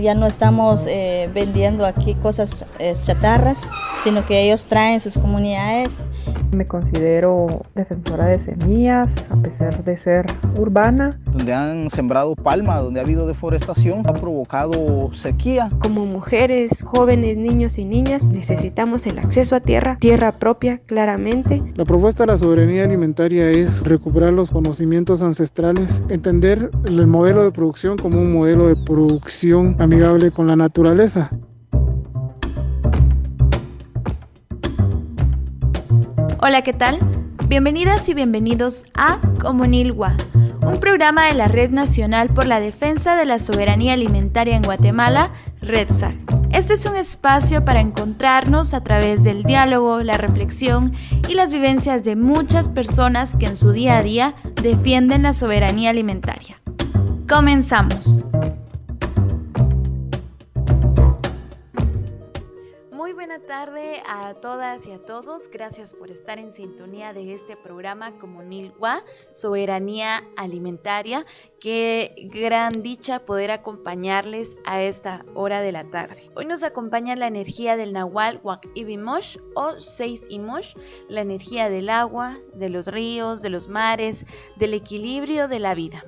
ya no estamos vendiendo aquí cosas chatarras, sino que ellos traen sus comunidades. Me considero defensora de semillas, a pesar de ser urbana. Donde han sembrado palma, donde ha habido deforestación, ha provocado sequía. Como mujeres, jóvenes, niños y niñas, necesitamos el acceso a tierra propia, claramente. La propuesta de la soberanía alimentaria es recuperar los conocimientos ancestrales, entender el modelo de producción como un modelo de producción amigable con la naturaleza. Hola, ¿qué tal? Bienvenidas y bienvenidos a Comunilwa, un programa de la Red Nacional por la Defensa de la Soberanía Alimentaria en Guatemala, RedSAG. Este es un espacio para encontrarnos a través del diálogo, la reflexión y las vivencias de muchas personas que en su día a día defienden la soberanía alimentaria. Comenzamos. Muy buena tarde a todas y a todos. Gracias por estar en sintonía de este programa Comunilwa, Soberanía Alimentaria. Qué gran dicha poder acompañarles a esta hora de la tarde. Hoy nos acompaña la energía del Nahual Wak-Ibimosh o Seis Imosh, la energía del agua, de los ríos, de los mares, del equilibrio de la vida.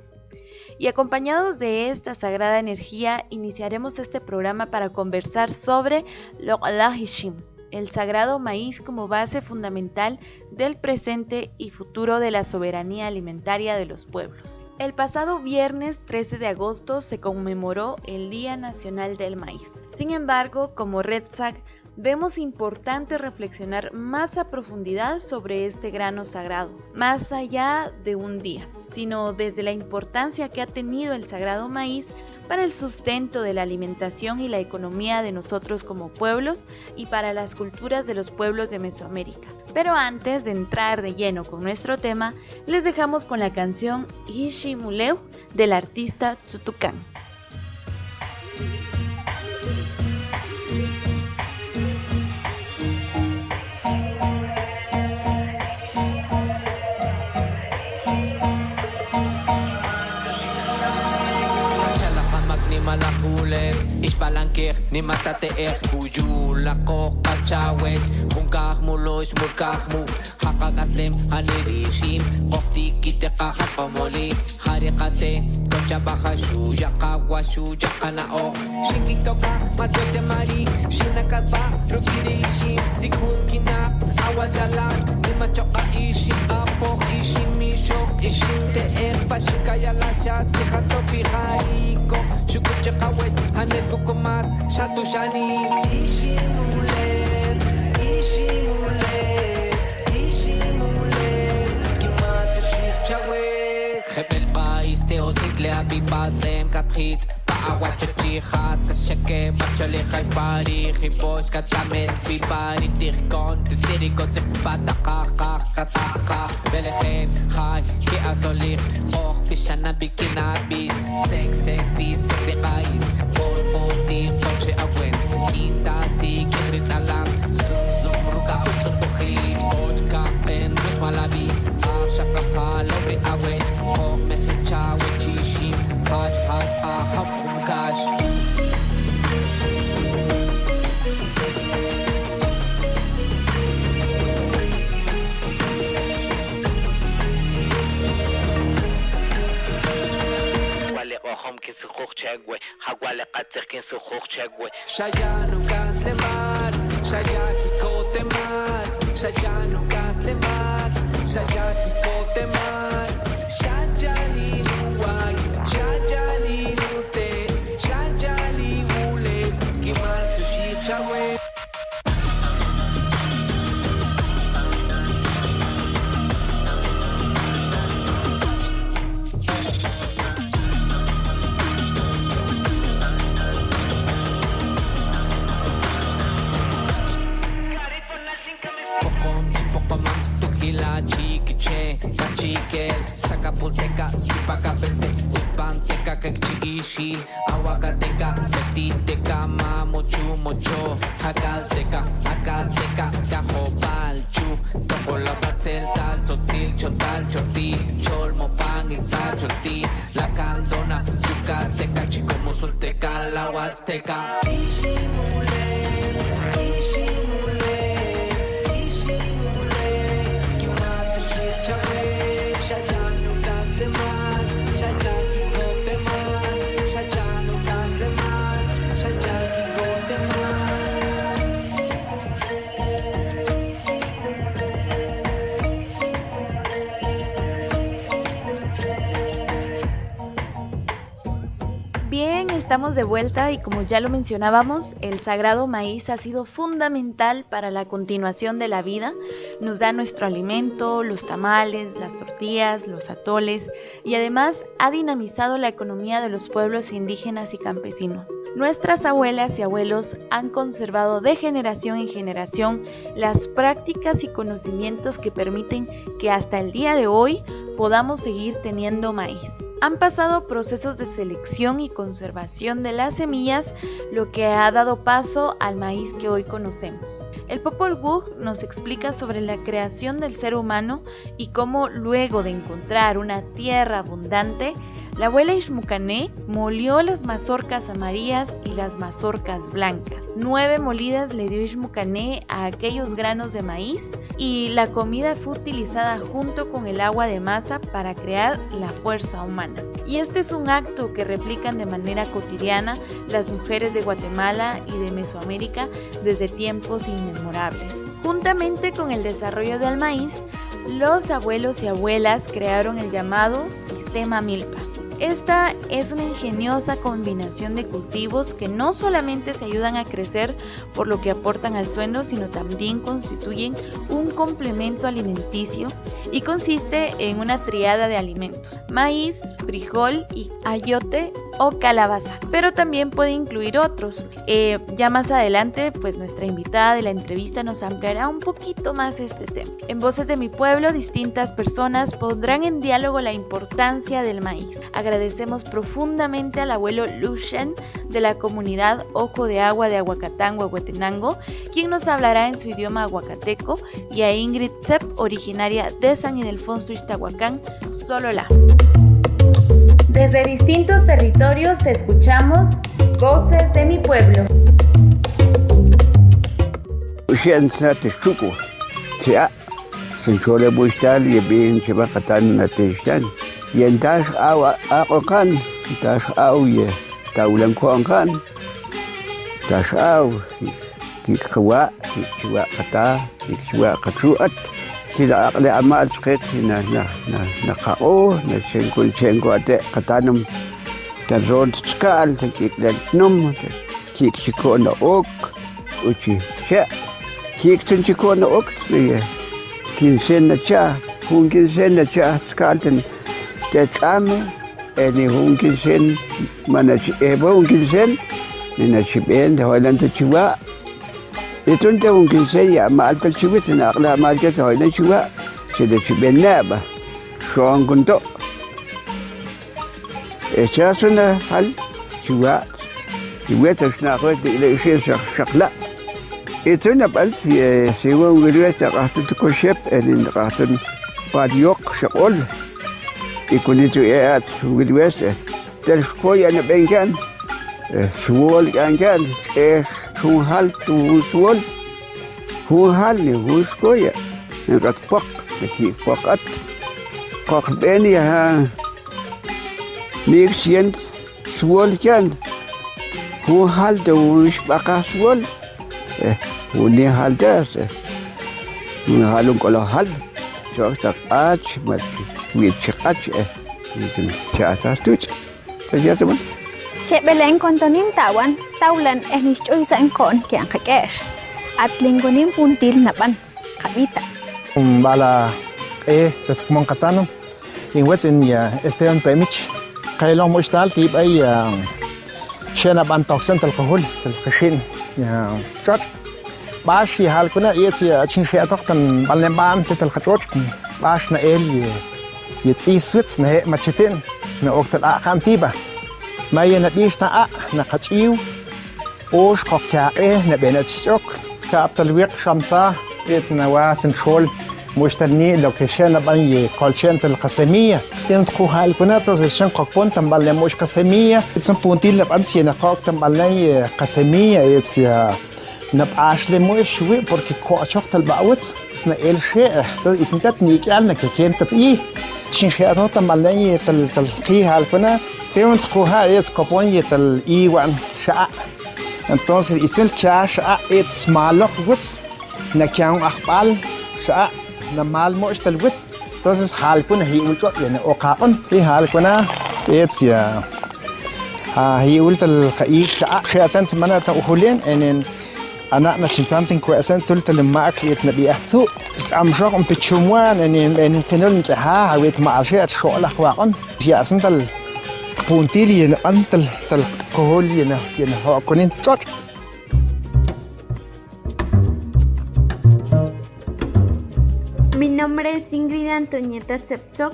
Y acompañados de esta sagrada energía, iniciaremos este programa para conversar sobre Lo'alahishim, el sagrado maíz como base fundamental del presente y futuro de la soberanía alimentaria de los pueblos. El pasado viernes 13 de agosto se conmemoró el Día Nacional del Maíz. Sin embargo, como RedSAG, vemos importante reflexionar más a profundidad sobre este grano sagrado, más allá de un día, sino desde la importancia que ha tenido el sagrado maíz para el sustento de la alimentación y la economía de nosotros como pueblos y para las culturas de los pueblos de Mesoamérica. Pero antes de entrar de lleno con nuestro tema, les dejamos con la canción Ishimuleu del artista Tzutucán. Malakule, Ishpalankir, ni matate kuyu, la coca chawet, Hunkah mulois murkahmu, Hakagaslim, Anirishim, Boftiki te kahapamoli, Harikate, Kochabahashu, Yakawashu, Yakanao, Shinkitoka, Matote Mari, Shinakasba, Rukirishim, Dikunkina, Awajala, Nimachoka Ishim, Apo, Ishimishok, Ishim te Pashikaya Lasha, Sihato Pihaiko, Shukuche Kawet, Hanel Kukumar, Shatu Shani, Ishimule, Ishimule, Ishimule, Kimatu Shir Chawet, Hebel Bais, Teo Sintle Abibatzem, Katrit, Paawa Chichat, Kashake, Machale Haipari, Hibos, Katamen, Bibari, Tirkon, Tirikon, Patakaka, Kataka, Belechem, Hai, Ki Azolir, Oh, Pishana Bikinabis, Sek, Sekreis, Borboti, Poche Awen, Kinta, Si, Kirizalam, Zum, Ruka, Hutsutuhi, Ojka, Ben, Rusmalabi, Ashakaha, Lobre Awen, Oh, Mechicha, Wechishim, Haj, Aham, Humkash. kin su khokh chagwe hagwale qatir kin su khokh chagwe Shayanu Gasleman Shayaki Koteman Shayanu Gasleman Shayaki Koteman Shajali Luwai Shajali Lute Shajali Ule Kimatu Shichawe Chiquel, Sacapoteca, Supacapense, Uspanteca, Cachiishi, Aguacateca, Petiteca, Mamochu, Mocho, Hagalteca, Acateca, Tajopal, Chu, Topola, Patzel, Tal, Tzotzil, Chotal, Choti, Cholmo, Pan, Itza, Choti, La Candona, Yucateca, Chico, Musulteca, Laguas, azteca. Bien, estamos de vuelta y como ya lo mencionábamos, el sagrado maíz ha sido fundamental para la continuación de la vida. Nos da nuestro alimento, los tamales, las tortillas, los atoles y además ha dinamizado la economía de los pueblos indígenas y campesinos. Nuestras abuelas y abuelos han conservado de generación en generación las prácticas y conocimientos que permiten que hasta el día de hoy podamos seguir teniendo maíz. Han pasado procesos de selección y conservación de las semillas, lo que ha dado paso al maíz que hoy conocemos. El Popol Vuh nos explica sobre la creación del ser humano y cómo luego de encontrar una tierra abundante, la abuela Ixmucané molió las mazorcas amarillas y las mazorcas blancas. 9 molidas le dio Ixmucané a aquellos granos de maíz y la comida fue utilizada junto con el agua de masa para crear la fuerza humana. Y este es un acto que replican de manera cotidiana las mujeres de Guatemala y de Mesoamérica desde tiempos inmemorables. Juntamente con el desarrollo del maíz, los abuelos y abuelas crearon el llamado Sistema Milpa. Esta es una ingeniosa combinación de cultivos que no solamente se ayudan a crecer por lo que aportan al suelo, sino también constituyen un complemento alimenticio y consiste en una triada de alimentos: maíz, frijol y ayote o calabaza, pero también puede incluir otros. Ya más adelante, pues nuestra invitada de la entrevista nos ampliará un poquito más este tema. En Voces de mi Pueblo, distintas personas pondrán en diálogo la importancia del maíz. Agradecemos profundamente al abuelo Lucian de la comunidad Ojo de Agua de Aguacatango, Huehuetenango, quien nos hablará en su idioma aguacateco, y a Ingrid Tsepp, originaria de San Ildefonso Ixtahuacán, Sololá. Desde distintos territorios escuchamos Voces de mi Pueblo. Yentas awa akokan, tas au ye taulan kuangkan, tas au kikwa kata kikwa katruat, sila akle amal skit na kao na cengkul ate katanam tanron skal kikdan num kikchiko na ok uchi cha kikchiko na ok ye kinsen na cha kinsen na cha skalten Tecame, eni hunkinsen, manach ebo hunkinsen, ninachiben, hoilan tachiwa. Itunte hunkinsen ya malta chiwit na akla malta hoilan chiwa, sida chiben naba, shoang kunto. Echaso na hal chiwa, iwetas na kwet ile ishe shakla. Ituna bal siwa ngirwet akatun tukoshep, eni akatun padiok shakol. Ikunito at widwest tel skoya na benkan swol kan sunghal tu swol hunghal ni skoya ngat pak ki pakat pak beni ha mixien swol kan hunghal tu baka swol uni hal das halung kalau hal so tak ach mat Wichach chata tuch. Teman. Cek beleng kontonin tawan, taulan nish choy sa kon kaya kakesh. At linggonin puntil na ban, kabita. Bala tas kumang katanong. Ingwet in Esteban Pemich. Kailang mo istal tip ay siya na ban toksan talkohol, talkashin. Chot. Bash hal ko na iyat siya chin siya toktan balnemban talkachot. Bash na Jetzt ist es ne machetin na oktal akantiba maya na bista na kachiu osh kokya na benat chok kaptal wiq shamsa et na wa control مشتني لوكيشن بان كولشنت القسميه tenemos jujal con entonces chan kokpon tambal le moch casemilla son puntil la ansia na kok tambal le casemilla es ya na ashle moch wi porque ko chok tal bawts na el she entonces isintat ni kan na ken tat i chin she ato tambal le tal jihal con tenemos jujal es kopon y tal i wan sha entonces isil cash it's malok wits na kyang akbal sha na mal moch tal wits entonces hal kuna hi ulto yani o kaon hi hal kuna it's ya hi ultal kai shatan semana ta uhulen enen ana na chinsantin ko asan tultal maak yet nabi atsu am shok um pichumwan enen kenol ha wet ma shat shola khwaon ya asantal puntili yen antal tal kohol yen ho konin tok. Mi nombre es Ingrid Antonieta Tsepchok,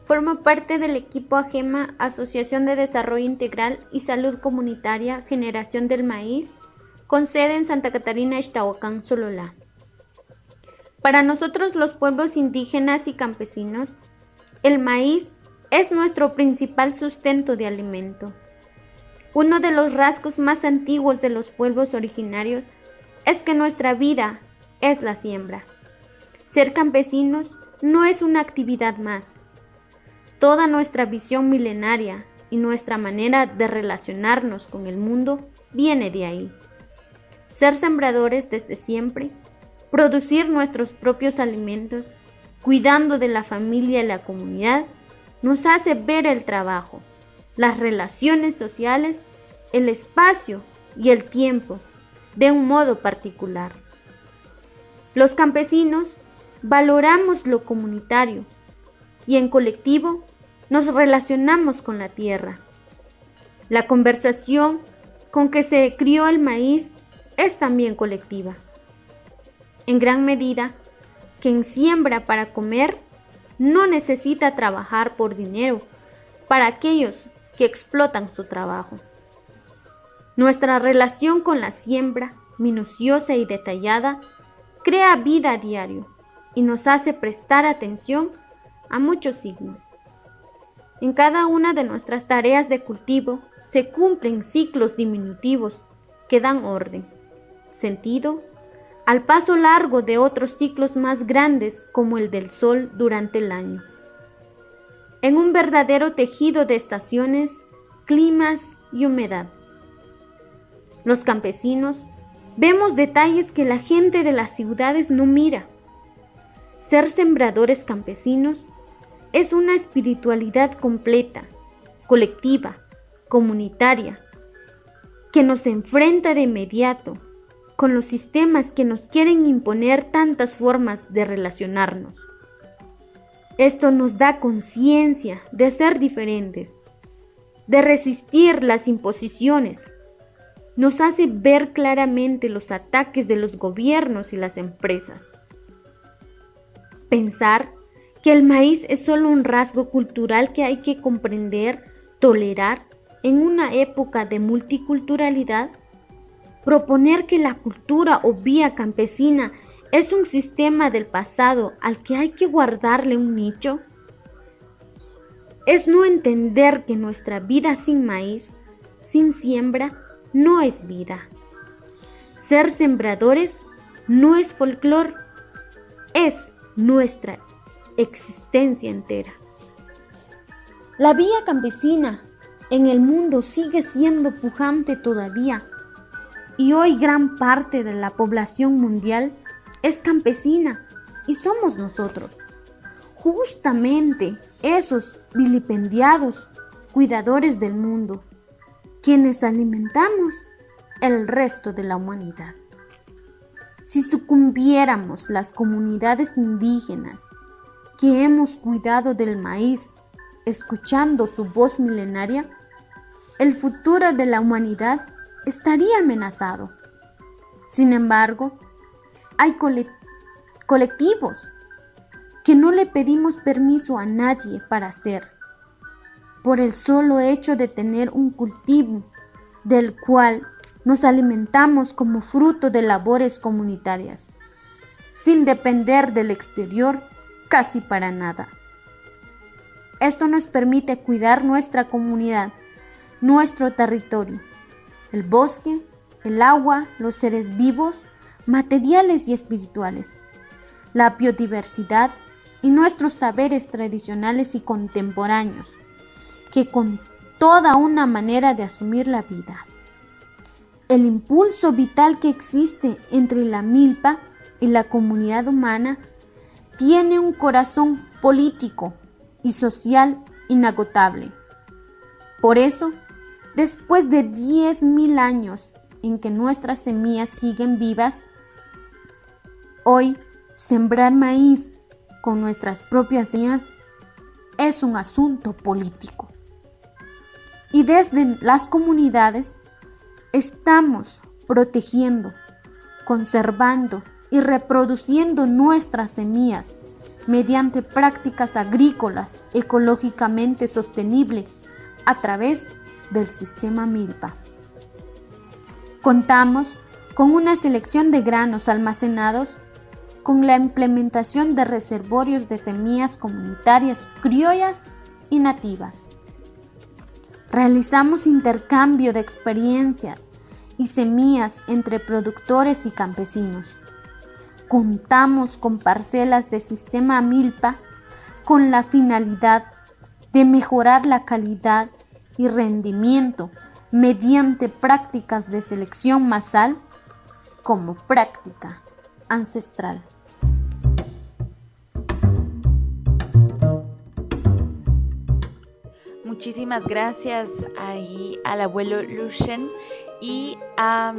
formo parte del equipo AGEMA, Asociación de Desarrollo Integral y Salud Comunitaria Generación del Maíz, con sede en Santa Catarina, Ixtahuacán, Sololá. Para nosotros los pueblos indígenas y campesinos, el maíz es nuestro principal sustento de alimento. Uno de los rasgos más antiguos de los pueblos originarios es que nuestra vida es la siembra. Ser campesinos no es una actividad más. Toda nuestra visión milenaria y nuestra manera de relacionarnos con el mundo viene de ahí. Ser sembradores desde siempre, producir nuestros propios alimentos, cuidando de la familia y la comunidad, nos hace ver el trabajo, las relaciones sociales, el espacio y el tiempo de un modo particular. Los campesinos valoramos lo comunitario y en colectivo nos relacionamos con la tierra. La conversación con que se crió el maíz es también colectiva. En gran medida, quien siembra para comer no necesita trabajar por dinero para aquellos que explotan su trabajo. Nuestra relación con la siembra, minuciosa y detallada, crea vida a diario y nos hace prestar atención a muchos signos. En cada una de nuestras tareas de cultivo se cumplen ciclos diminutivos que dan orden, sentido, al paso largo de otros ciclos más grandes como el del sol durante el año. En un verdadero tejido de estaciones, climas y humedad. Los campesinos vemos detalles que la gente de las ciudades no mira. Ser sembradores campesinos es una espiritualidad completa, colectiva, comunitaria, que nos enfrenta de inmediato con los sistemas que nos quieren imponer tantas formas de relacionarnos. Esto nos da conciencia de ser diferentes, de resistir las imposiciones. Nos hace ver claramente los ataques de los gobiernos y las empresas. Pensar que el maíz es solo un rasgo cultural que hay que comprender, tolerar en una época de multiculturalidad. Proponer que la cultura o vía campesina es un sistema del pasado al que hay que guardarle un nicho. Es no entender que nuestra vida sin maíz, sin siembra, no es vida. Ser sembradores no es folclore, es nuestra existencia entera. La vía campesina en el mundo sigue siendo pujante todavía, y hoy gran parte de la población mundial es campesina y somos nosotros, justamente esos vilipendiados cuidadores del mundo, quienes alimentamos el resto de la humanidad. Si sucumbiéramos las comunidades indígenas que hemos cuidado del maíz, escuchando su voz milenaria, el futuro de la humanidad estaría amenazado. Sin embargo, hay colectivos que no le pedimos permiso a nadie para hacer, por el solo hecho de tener un cultivo del cual nos alimentamos como fruto de labores comunitarias, sin depender del exterior casi para nada. Esto nos permite cuidar nuestra comunidad, nuestro territorio, el bosque, el agua, los seres vivos, materiales y espirituales, la biodiversidad y nuestros saberes tradicionales y contemporáneos, que con toda una manera de asumir la vida. El impulso vital que existe entre la milpa y la comunidad humana tiene un corazón político y social inagotable. Por eso, después de 10.000 años en que nuestras semillas siguen vivas, hoy sembrar maíz con nuestras propias semillas es un asunto político. Y desde las comunidades estamos protegiendo, conservando y reproduciendo nuestras semillas mediante prácticas agrícolas ecológicamente sostenibles a través del sistema milpa. Contamos con una selección de granos almacenados, con la implementación de reservorios de semillas comunitarias criollas y nativas. Realizamos intercambio de experiencias y semillas entre productores y campesinos. Contamos con parcelas de sistema milpa con la finalidad de mejorar la calidad y rendimiento mediante prácticas de selección masal como práctica ancestral. Muchísimas gracias al abuelo Lucien y a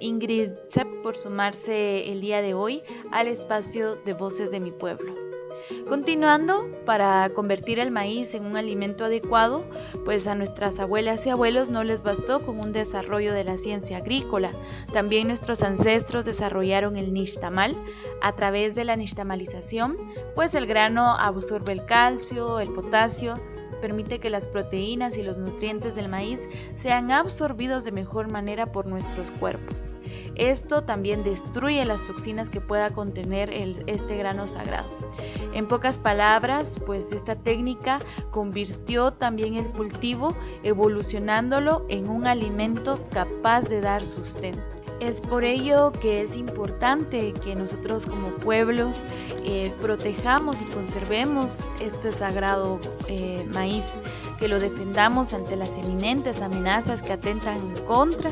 Ingrid Sepp por sumarse el día de hoy al espacio de Voces de mi Pueblo. Continuando, para convertir el maíz en un alimento adecuado, pues a nuestras abuelas y abuelos no les bastó con un desarrollo de la ciencia agrícola. También nuestros ancestros desarrollaron el nixtamal. A través de la nixtamalización, pues el grano absorbe el calcio, el potasio, permite que las proteínas y los nutrientes del maíz sean absorbidos de mejor manera por nuestros cuerpos. Esto también destruye las toxinas que pueda contener este grano sagrado. En pocas palabras, pues esta técnica convirtió también el cultivo, evolucionándolo en un alimento capaz de dar sustento. Es por ello que es importante que nosotros como pueblos protejamos y conservemos este sagrado maíz, que lo defendamos ante las eminentes amenazas que atentan en contra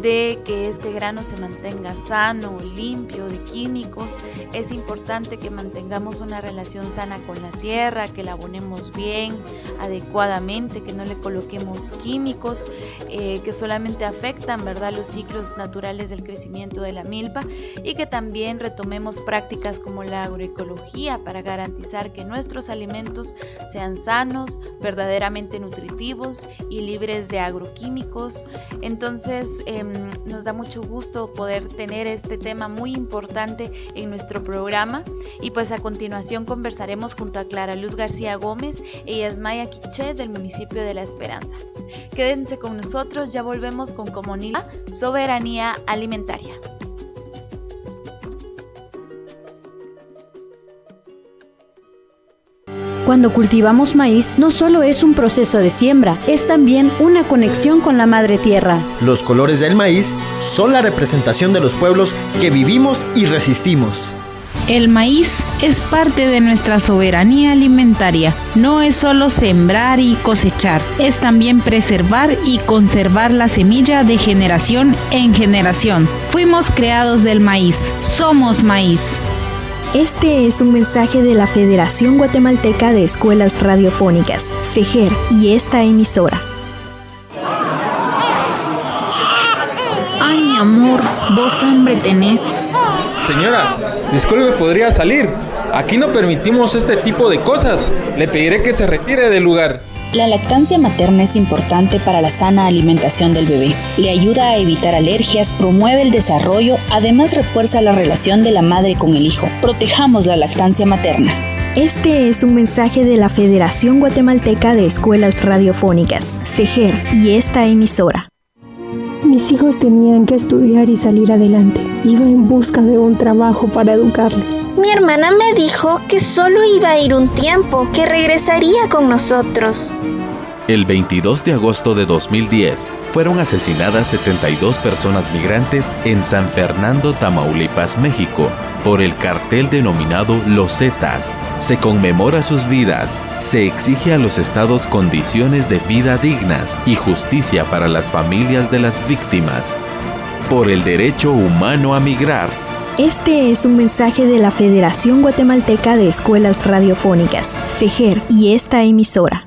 de que este grano se mantenga sano, limpio de químicos. Es importante que mantengamos una relación sana con la tierra, que la abonemos bien, adecuadamente, que no le coloquemos químicos que solamente afectan, ¿verdad?, los ciclos naturales del crecimiento de la milpa, y que también retomemos prácticas como la agroecología para garantizar que nuestros alimentos sean sanos, verdaderamente nutritivos y libres de agroquímicos. Entonces nos da mucho gusto poder tener este tema muy importante en nuestro programa, y pues a continuación conversaremos junto a Clara Luz García Gómez. Ella es maya quiché del municipio de La Esperanza. Quédense con nosotros, ya volvemos con Comunidad Soberanía Alimentaria. Cuando cultivamos maíz, no solo es un proceso de siembra, es también una conexión con la madre tierra. Los colores del maíz son la representación de los pueblos que vivimos y resistimos. El maíz es parte de nuestra soberanía alimentaria. No es solo sembrar y cosechar, es también preservar y conservar la semilla de generación en generación. Fuimos creados del maíz, somos maíz. Este es un mensaje de la Federación Guatemalteca de Escuelas Radiofónicas, FEGER, y esta emisora. Ay, mi amor, ¿vos hambre tenés? Señora, disculpe, ¿podría salir? Aquí no permitimos este tipo de cosas. Le pediré que se retire del lugar. La lactancia materna es importante para la sana alimentación del bebé. Le ayuda a evitar alergias, promueve el desarrollo, además refuerza la relación de la madre con el hijo. Protejamos la lactancia materna. Este es un mensaje de la Federación Guatemalteca de Escuelas Radiofónicas, FEGER, y esta emisora. Mis hijos tenían que estudiar y salir adelante. Iba en busca de un trabajo para educarlos. Mi hermana me dijo que solo iba a ir un tiempo, que regresaría con nosotros. El 22 de agosto de 2010 fueron asesinadas 72 personas migrantes en San Fernando, Tamaulipas, México, por el cartel denominado Los Zetas. Se conmemora sus vidas, se exige a los estados condiciones de vida dignas y justicia para las familias de las víctimas. Por el derecho humano a migrar. Este es un mensaje de la Federación Guatemalteca de Escuelas Radiofónicas, FEJER, y esta emisora.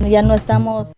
Ya no estamos.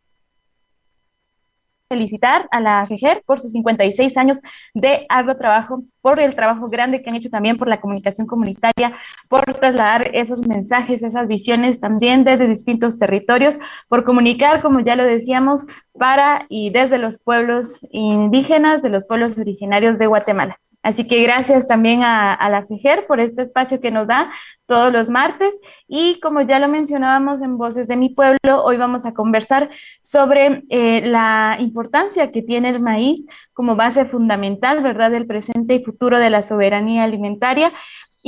Felicitar a la FEJER por sus 56 años de arduo trabajo, por el trabajo grande que han hecho también por la comunicación comunitaria, por trasladar esos mensajes, esas visiones también desde distintos territorios, por comunicar, como ya lo decíamos, para y desde los pueblos indígenas, de los pueblos originarios de Guatemala. Así que gracias también a la FEJER por este espacio que nos da todos los martes. Y como ya lo mencionábamos en Voces de mi Pueblo, hoy vamos a conversar sobre la importancia que tiene el maíz como base fundamental, ¿verdad?, del presente y futuro de la soberanía alimentaria.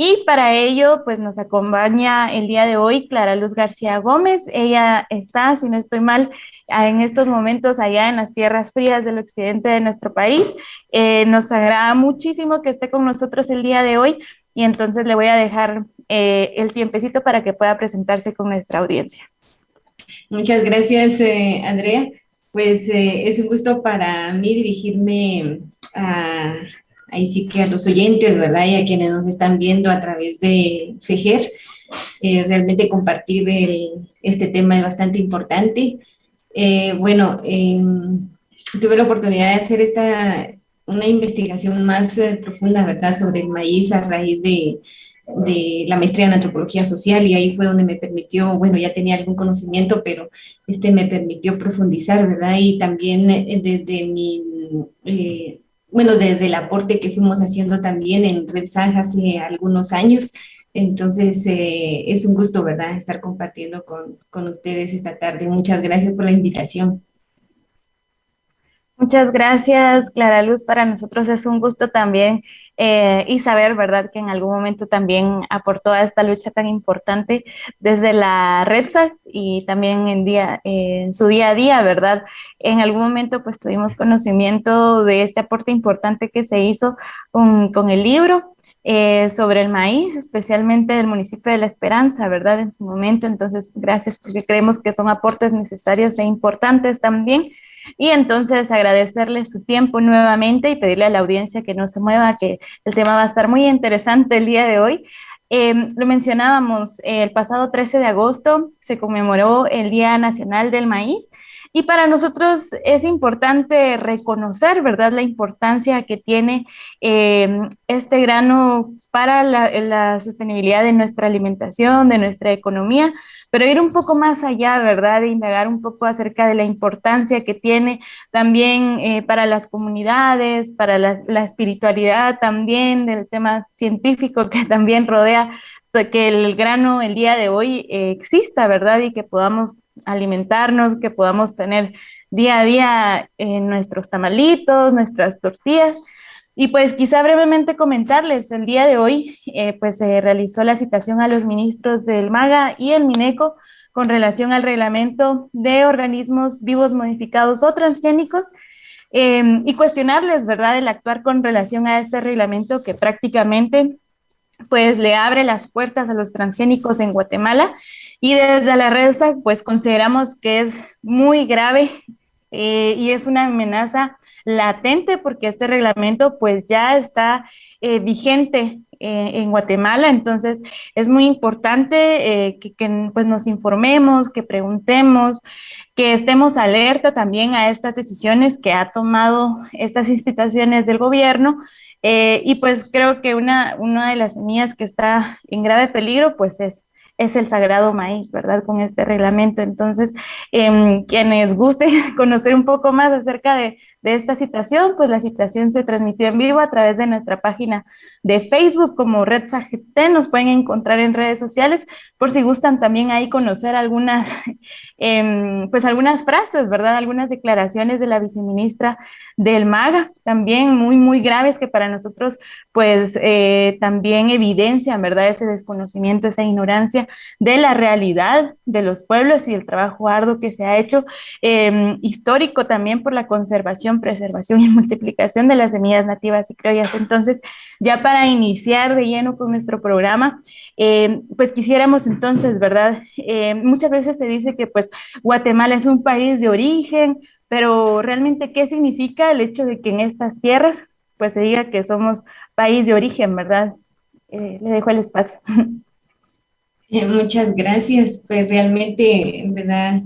Y para ello, pues nos acompaña el día de hoy Clara Luz García Gómez. Ella está, si no estoy mal, en estos momentos allá en las tierras frías del occidente de nuestro país. Nos agrada muchísimo que esté con nosotros el día de hoy y entonces le voy a dejar el tiempecito para que pueda presentarse con nuestra audiencia. Muchas gracias, Andrea. Pues es un gusto para mí dirigirme ahí sí que a los oyentes, ¿verdad? Y a quienes nos están viendo a través de FEJER. Realmente compartir este tema es bastante importante. Tuve la oportunidad de hacer una investigación más profunda, ¿verdad?, sobre el maíz a raíz de la maestría en antropología social, y ahí fue donde me permitió, ya tenía algún conocimiento, pero me permitió profundizar, ¿verdad? Y también desde el aporte que fuimos haciendo también en Red Sang hace algunos años. Entonces, es un gusto, ¿verdad?, estar compartiendo con ustedes esta tarde. Muchas gracias por la invitación. Muchas gracias, Clara Luz. Para nosotros es un gusto también y saber, ¿verdad?, que en algún momento también aportó a esta lucha tan importante desde la RedSag y también en su día a día, ¿verdad? En algún momento pues tuvimos conocimiento de este aporte importante que se hizo con el libro sobre el maíz, especialmente del municipio de La Esperanza, ¿verdad?, en su momento. Entonces, gracias, porque creemos que son aportes necesarios e importantes también. Y entonces agradecerle su tiempo nuevamente y pedirle a la audiencia que no se mueva, que el tema va a estar muy interesante el día de hoy. Lo mencionábamos, el pasado 13 de agosto se conmemoró el Día Nacional del Maíz, y para nosotros es importante reconocer, ¿verdad?, la importancia que tiene este grano para la sostenibilidad de nuestra alimentación, de nuestra economía, pero ir un poco más allá, ¿verdad?, de indagar un poco acerca de la importancia que tiene también para las comunidades, para la espiritualidad también, del tema científico que también rodea que el grano el día de hoy exista, ¿verdad?, y que podamos alimentarnos, que podamos tener día a día nuestros tamalitos, nuestras tortillas. Y pues quizá brevemente comentarles, el día de hoy se realizó la citación a los ministros del MAGA y el MINECO con relación al reglamento de organismos vivos modificados o transgénicos y cuestionarles, ¿verdad?, el actuar con relación a este reglamento que prácticamente pues le abre las puertas a los transgénicos en Guatemala, y desde la RedSag pues consideramos que es muy grave y es una amenaza latente, porque este reglamento pues ya está vigente en Guatemala. Entonces es muy importante que pues nos informemos, que preguntemos, que estemos alerta también a estas decisiones que ha tomado estas instituciones del gobierno. Y pues creo que una de las semillas que está en grave peligro pues es el sagrado maíz, ¿verdad?, con este reglamento. Entonces, quienes gusten conocer un poco más acerca de de esta situación, pues la situación se transmitió en vivo a través de nuestra página de Facebook como Red Sagete. Nos pueden encontrar en redes sociales por si gustan también ahí conocer algunas, pues algunas frases, ¿verdad? Algunas declaraciones de la viceministra del MAGA, también muy, muy graves que para nosotros pues también evidencian, ¿verdad? Ese desconocimiento, esa ignorancia de la realidad de los pueblos y el trabajo arduo que se ha hecho, histórico también por la conservación, preservación y multiplicación de las semillas nativas y criollas. Entonces, ya para iniciar de lleno con nuestro programa, pues quisiéramos entonces, ¿verdad? Muchas veces se dice que pues Guatemala es un país de origen, pero realmente, ¿qué significa el hecho de que en estas tierras pues se diga que somos país de origen, ¿verdad? Le dejo el espacio. Muchas gracias. Pues realmente, en verdad,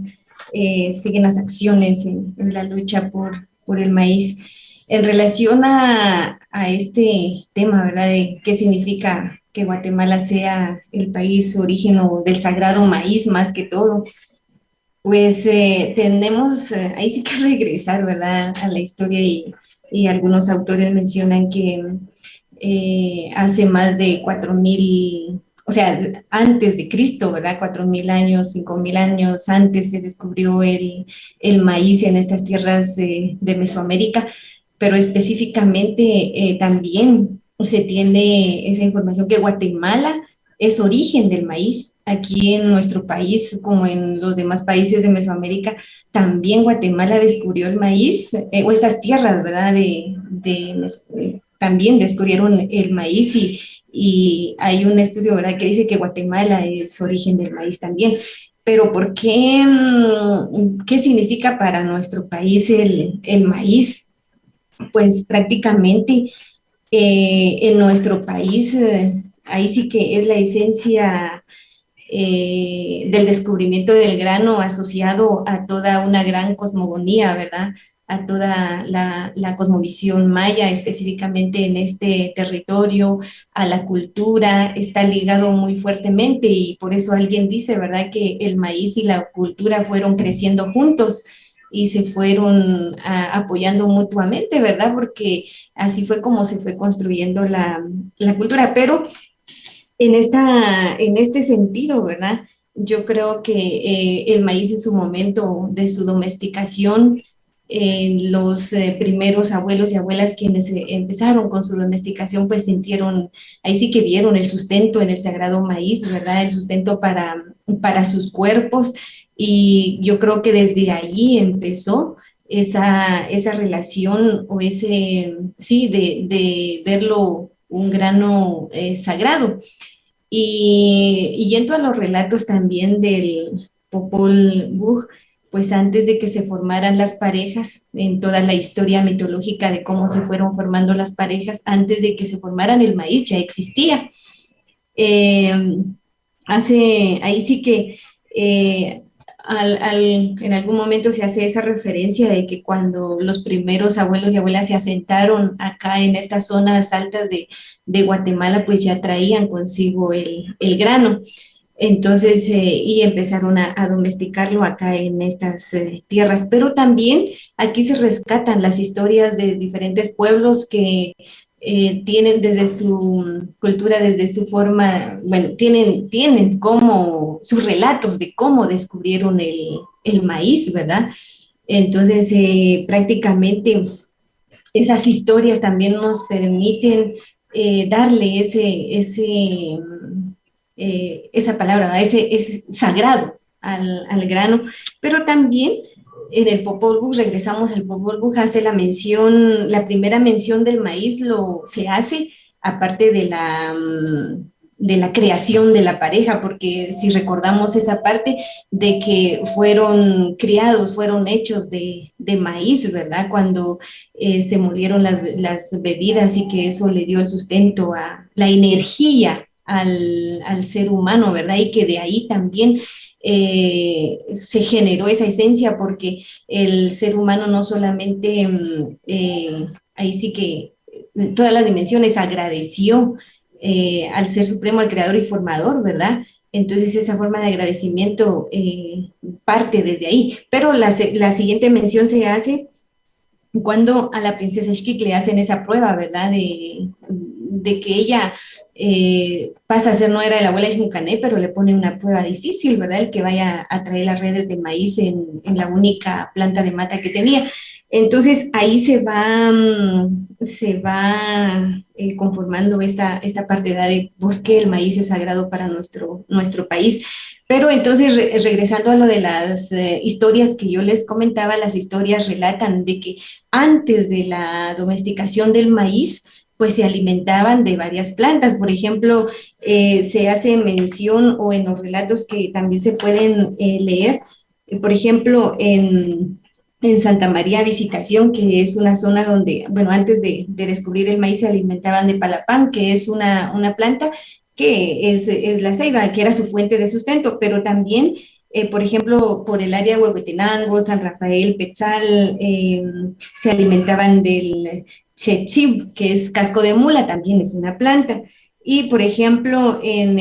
siguen las acciones en la lucha por el maíz. En relación a este tema, ¿verdad? De qué significa que Guatemala sea el país origen o del sagrado maíz más que todo, pues tenemos ahí sí que regresar, ¿verdad? A la historia y algunos autores mencionan que hace más de 4,000, o sea, antes de Cristo, ¿verdad? 4,000 años, 5,000 años antes se descubrió el maíz en estas tierras de Mesoamérica, pero específicamente también se tiene esa información que Guatemala es origen del maíz. Aquí en nuestro país, como en los demás países de Mesoamérica, también Guatemala descubrió el maíz, o estas tierras, ¿verdad? También descubrieron el maíz y hay un estudio, ¿verdad?, que dice que Guatemala es origen del maíz también. Pero ¿por qué? ¿Qué significa para nuestro país el maíz? Pues prácticamente en nuestro país, ahí sí que es la esencia del descubrimiento del grano asociado a toda una gran cosmogonía, ¿verdad? A toda la cosmovisión maya, específicamente en este territorio, a la cultura, está ligado muy fuertemente y por eso alguien dice, ¿verdad?, que el maíz y la cultura fueron creciendo juntos y se fueron apoyando mutuamente, ¿verdad? Porque así fue como se fue construyendo la cultura, pero en este sentido, ¿verdad? Yo creo que el maíz en su momento de su domesticación, los primeros abuelos y abuelas quienes empezaron con su domesticación, pues sintieron, ahí sí que vieron el sustento en el sagrado maíz, ¿verdad? El sustento para sus cuerpos, y yo creo que desde ahí empezó esa relación o de verlo un grano sagrado. Y yendo a los relatos también del Popol Vuh, pues antes de que se formaran las parejas, en toda la historia mitológica de cómo se fueron formando las parejas, antes de que se formaran el maíz ya existía. Ahí sí que en algún momento se hace esa referencia de que cuando los primeros abuelos y abuelas se asentaron acá en estas zonas altas de Guatemala, pues ya traían consigo el grano. Entonces, y empezaron a domesticarlo acá en estas tierras. Pero también aquí se rescatan las historias de diferentes pueblos que tienen desde su cultura, desde su forma, bueno, tienen como sus relatos de cómo descubrieron el maíz, ¿verdad? Entonces, prácticamente esas historias también nos permiten darle esa palabra, ese sagrado al grano, pero también en el Popol Vuh, regresamos al Popol Vuh, hace la primera mención del maíz se hace aparte de la creación de la pareja, porque si recordamos esa parte de que fueron criados, fueron hechos de maíz, ¿verdad? Cuando se molieron las bebidas y que eso le dio el sustento a la energía al ser humano, ¿verdad? Y que de ahí también se generó esa esencia, porque el ser humano no solamente, ahí sí que en todas las dimensiones agradeció al Ser Supremo, al Creador y Formador, ¿verdad? Entonces esa forma de agradecimiento parte desde ahí. Pero la siguiente mención se hace cuando a la princesa Xquic le hacen esa prueba, ¿verdad? De que ella pasa a ser nuera de la abuela Xmucané, pero le pone una prueba difícil, ¿verdad? El que vaya a traer las redes de maíz en la única planta de mata que tenía. Entonces ahí se va conformando esta parte de por qué el maíz es sagrado para nuestro país. Pero entonces, regresando a lo de las historias que yo les comentaba, las historias relatan de que antes de la domesticación del maíz, pues se alimentaban de varias plantas. Por ejemplo, se hace mención, o en los relatos que también se pueden leer, por ejemplo, en Santa María Visitación, que es una zona donde, bueno, antes de descubrir el maíz se alimentaban de palapán, que es una planta que es la ceiba, que era su fuente de sustento, pero también, por ejemplo, por el área de Huehuetenango, San Rafael, Petzal, se alimentaban del chetzib, que es casco de mula, también es una planta. Y, por ejemplo, en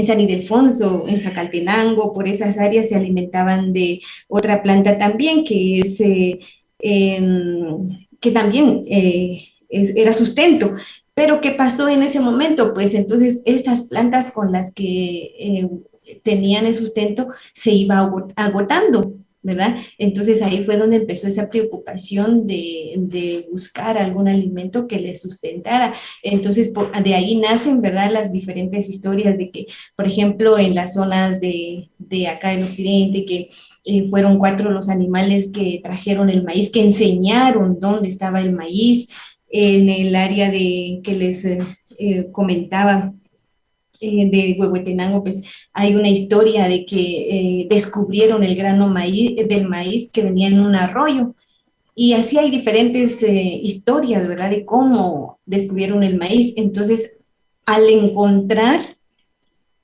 San Ildefonso, en Jacaltenango, por esas áreas se alimentaban de otra planta también, que es que también era sustento. Pero ¿qué pasó en ese momento? Pues entonces estas plantas con las que tenían el sustento se iba agotando, ¿verdad? Entonces ahí fue donde empezó esa preocupación de buscar algún alimento que les sustentara. Entonces de ahí nacen, ¿verdad?, las diferentes historias de que, por ejemplo, en las zonas de acá del occidente, que fueron 4 los animales que trajeron el maíz, que enseñaron dónde estaba el maíz. En el área que les comentaba, de Huehuetenango, pues hay una historia de que descubrieron el grano del maíz que venía en un arroyo. Y así hay diferentes historias, ¿verdad?, de cómo descubrieron el maíz. Entonces, al encontrar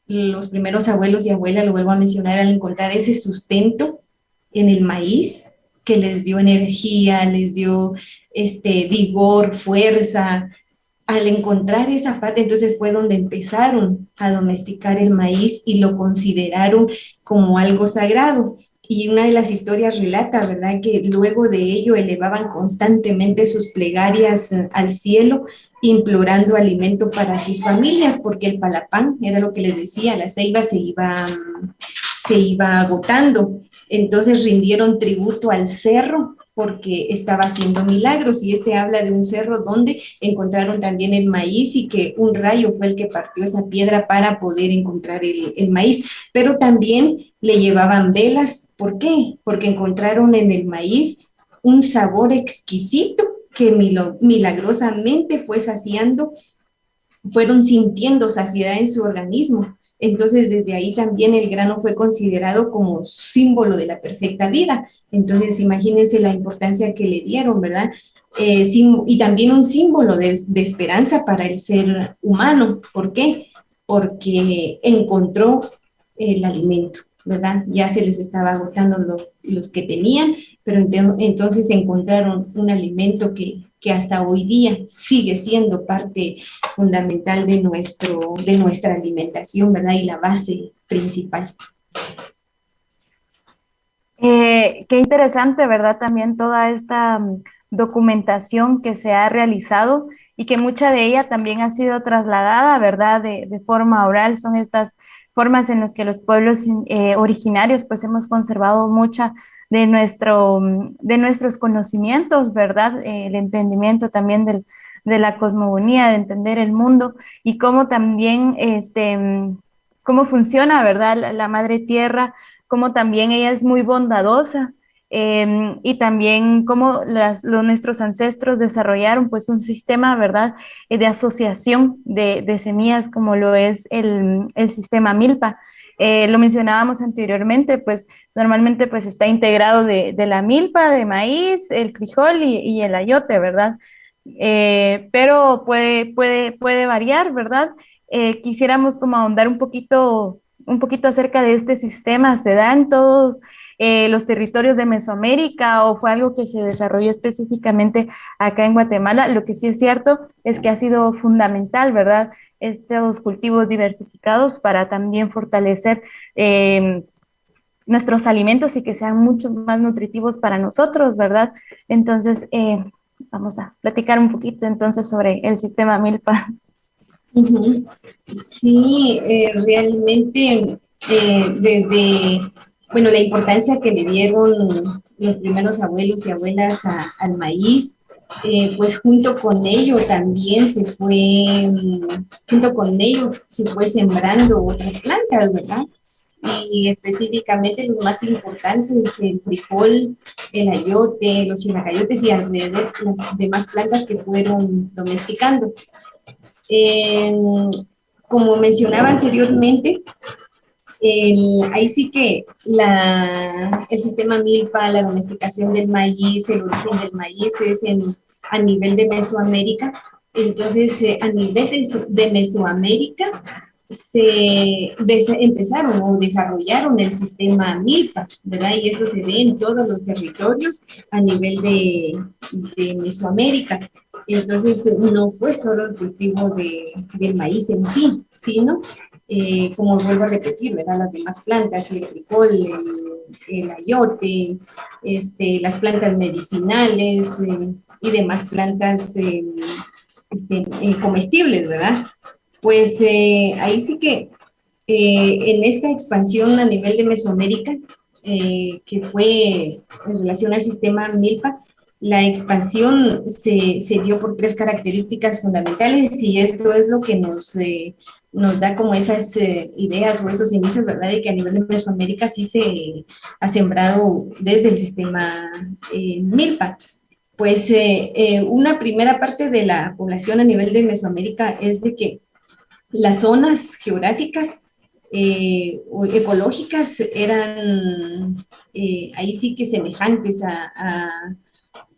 los primeros abuelos y abuelas, lo vuelvo a mencionar, al encontrar ese sustento en el maíz, que les dio energía, les dio vigor, fuerza. Al encontrar esa parte, entonces fue donde empezaron a domesticar el maíz y lo consideraron como algo sagrado. Y una de las historias relata, ¿verdad?, que luego de ello elevaban constantemente sus plegarias al cielo, implorando alimento para sus familias, porque el palapán, era lo que les decía, la ceiba se iba agotando. Entonces rindieron tributo al cerro porque estaba haciendo milagros, y habla de un cerro donde encontraron también el maíz, y que un rayo fue el que partió esa piedra para poder encontrar el maíz. Pero también le llevaban velas. ¿Por qué? Porque encontraron en el maíz un sabor exquisito que milagrosamente fue saciando, fueron sintiendo saciedad en su organismo. Entonces, desde ahí también el grano fue considerado como símbolo de la perfecta vida. Entonces, imagínense la importancia que le dieron, ¿verdad? Y también un símbolo de esperanza para el ser humano. ¿Por qué? Porque encontró el alimento, ¿verdad? Ya se les estaba agotando los que tenían, pero entonces encontraron un alimento que hasta hoy día sigue siendo parte fundamental de nuestra alimentación, ¿verdad? Y la base principal. Qué interesante, ¿verdad? También toda esta documentación que se ha realizado, y que mucha de ella también ha sido trasladada, ¿verdad?, de forma oral. Son estas formas en las que los pueblos originarios pues hemos conservado mucha de nuestros conocimientos, ¿verdad? El entendimiento también de la cosmogonía, de entender el mundo, y cómo también, cómo funciona, ¿verdad?, la madre tierra, cómo también ella es muy bondadosa, y también cómo nuestros ancestros desarrollaron pues un sistema, ¿verdad?, de asociación de semillas, como lo es el sistema Milpa. Lo mencionábamos anteriormente, pues normalmente pues está integrado de la milpa, de maíz, el frijol y el ayote, ¿verdad? Pero puede variar, ¿verdad? Quisiéramos como ahondar un poquito acerca de este sistema. ¿Se da en todos los territorios de Mesoamérica, o fue algo que se desarrolló específicamente acá en Guatemala? Lo que sí es cierto es que ha sido fundamental, ¿verdad?, estos cultivos diversificados para también fortalecer nuestros alimentos y que sean mucho más nutritivos para nosotros, ¿verdad? Entonces, vamos a platicar un poquito entonces sobre el sistema Milpa. Sí, realmente desde, bueno, la importancia que le dieron los primeros abuelos y abuelas al maíz, pues junto con ello se fue sembrando otras plantas, ¿verdad? Y específicamente los más importantes, el frijol, el ayote, los chinacayotes y alrededor las demás plantas que fueron domesticando. Como mencionaba anteriormente, ahí sí que el sistema Milpa, la domesticación del maíz, el origen del maíz es a nivel de Mesoamérica. Entonces, a nivel de Mesoamérica, empezaron o desarrollaron el sistema Milpa, ¿verdad? Y esto se ve en todos los territorios a nivel de Mesoamérica. Entonces, no fue solo el cultivo del maíz en sí, sino, como vuelvo a repetir, ¿verdad? Las demás plantas, el frijol, el ayote, las plantas medicinales y demás plantas comestibles, ¿verdad? Pues ahí sí que en esta expansión a nivel de Mesoamérica, que fue en relación al sistema Milpa, la expansión se dio por 3 características fundamentales y esto es lo que nos da como esas ideas o esos inicios, ¿verdad? De que a nivel de Mesoamérica sí se ha sembrado desde el sistema Milpa. Pues una primera parte de la población a nivel de Mesoamérica es de que las zonas geográficas o ecológicas eran ahí sí que semejantes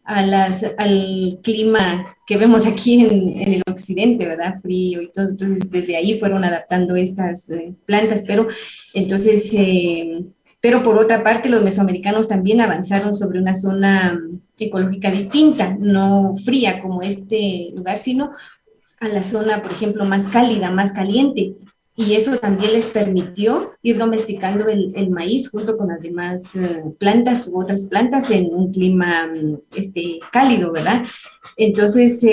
al clima que vemos aquí en el occidente, ¿verdad? Frío y todo. Entonces, desde ahí fueron adaptando estas plantas, pero entonces, pero por otra parte, los mesoamericanos también avanzaron sobre una zona ecológica distinta, no fría como este lugar, sino a la zona, por ejemplo, más cálida, más caliente, y eso también les permitió ir domesticando el maíz junto con las demás plantas u otras plantas en un clima cálido, ¿verdad? Entonces,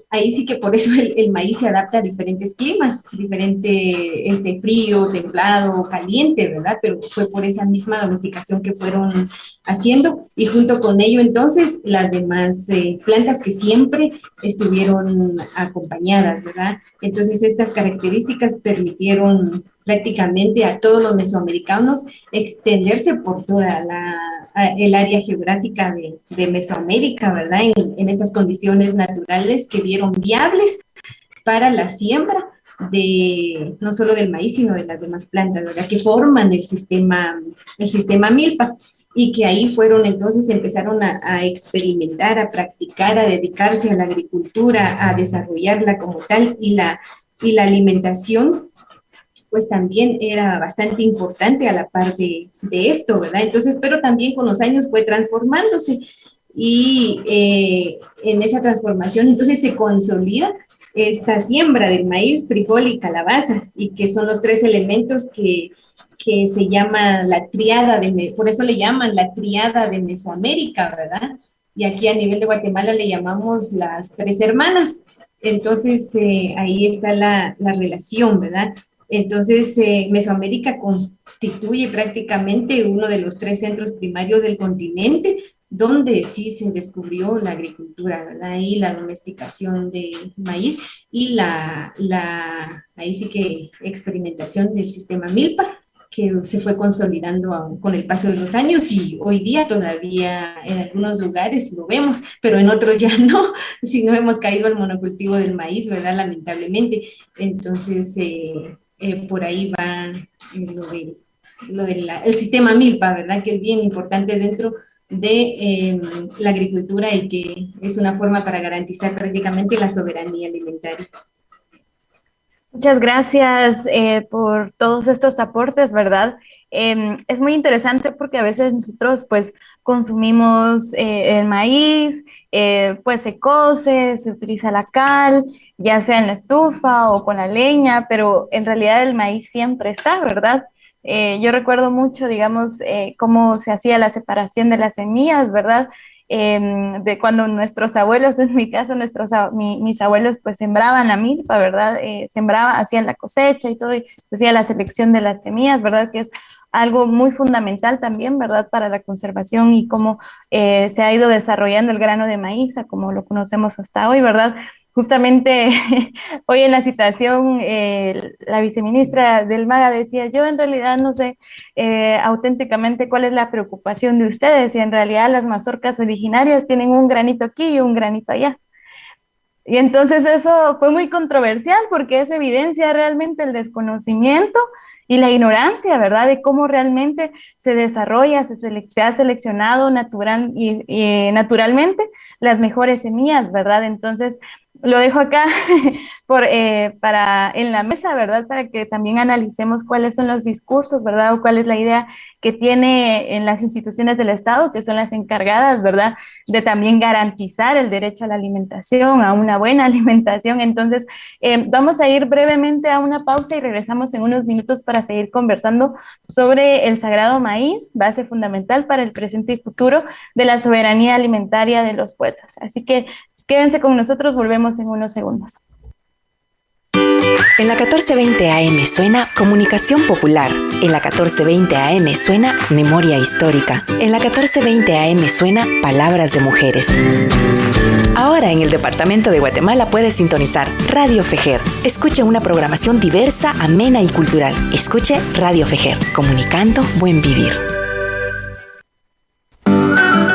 ahí sí que por eso el maíz se adapta a diferentes climas, diferente frío, templado, caliente, ¿verdad? Pero fue por esa misma domesticación que fueron haciendo y junto con ello entonces las demás plantas que siempre estuvieron acompañadas, ¿verdad? Entonces estas características permitieron prácticamente a todos los mesoamericanos extenderse por toda el área geográfica de Mesoamérica, ¿verdad? En estas condiciones naturales que vieron viables para la siembra no solo del maíz, sino de las demás plantas, ¿verdad? Que forman el sistema Milpa y que ahí empezaron a experimentar, a practicar, a dedicarse a la agricultura, a desarrollarla como tal y la alimentación pues también era bastante importante a la par de esto, ¿verdad? Entonces, pero también con los años fue transformándose y en esa transformación entonces se consolida esta siembra del maíz, frijol y calabaza, y que son los 3 elementos que se llama la triada, por eso le llaman la triada de Mesoamérica, ¿verdad? Y aquí a nivel de Guatemala le llamamos las 3 hermanas. Entonces, ahí está la relación, ¿verdad? Entonces, Mesoamérica constituye prácticamente uno de los 3 centros primarios del continente, donde sí se descubrió la agricultura, ¿verdad? Y la domesticación de maíz y ahí sí que experimentación del sistema Milpa, que se fue consolidando con el paso de los años y hoy día todavía en algunos lugares lo vemos, pero en otros ya no, si no hemos caído al monocultivo del maíz, ¿verdad? Lamentablemente. Entonces, por ahí va el sistema Milpa, ¿verdad? Que es bien importante dentro de la agricultura y que es una forma para garantizar prácticamente la soberanía alimentaria. Muchas gracias por todos estos aportes, ¿verdad? Es muy interesante porque a veces nosotros pues consumimos el maíz, pues se cose, se utiliza la cal, ya sea en la estufa o con la leña, pero en realidad el maíz siempre está, ¿verdad? Yo recuerdo mucho, digamos, cómo se hacía la separación de las semillas, ¿verdad? De cuando nuestros abuelos, en mi caso, mis abuelos pues sembraban la milpa, ¿verdad? Hacían la cosecha y todo, y hacía la selección de las semillas, ¿verdad? Que es algo muy fundamental también, ¿verdad? Para la conservación y cómo se ha ido desarrollando el grano de maíz, a como lo conocemos hasta hoy, ¿verdad? Justamente hoy en la citación, la viceministra del MAGA decía, yo en realidad no sé auténticamente cuál es la preocupación de ustedes, y en realidad las mazorcas originarias tienen un granito aquí y un granito allá. Y entonces eso fue muy controversial porque eso evidencia realmente el desconocimiento y la ignorancia, ¿verdad? De cómo realmente se desarrolla, se ha seleccionado naturalmente las mejores semillas, ¿verdad? Entonces, lo dejo acá en la mesa, ¿verdad? Para que también analicemos cuáles son los discursos, ¿verdad? O cuál es la idea que tiene en las instituciones del Estado, que son las encargadas, ¿verdad? De también garantizar el derecho a la alimentación, a una buena alimentación. Entonces, vamos a ir brevemente a una pausa y regresamos en unos minutos para seguir conversando sobre el sagrado maíz, base fundamental para el presente y futuro de la soberanía alimentaria de los pueblos. Así que quédense con nosotros, volvemos en unos segundos. En la 1420 AM suena Comunicación Popular. En la 1420 AM suena Memoria Histórica. En la 1420 AM suena Palabras de Mujeres. Ahora en el departamento de Guatemala puedes sintonizar Radio Fejer. Escuche una programación diversa, amena y cultural. Escuche Radio Fejer, comunicando buen vivir.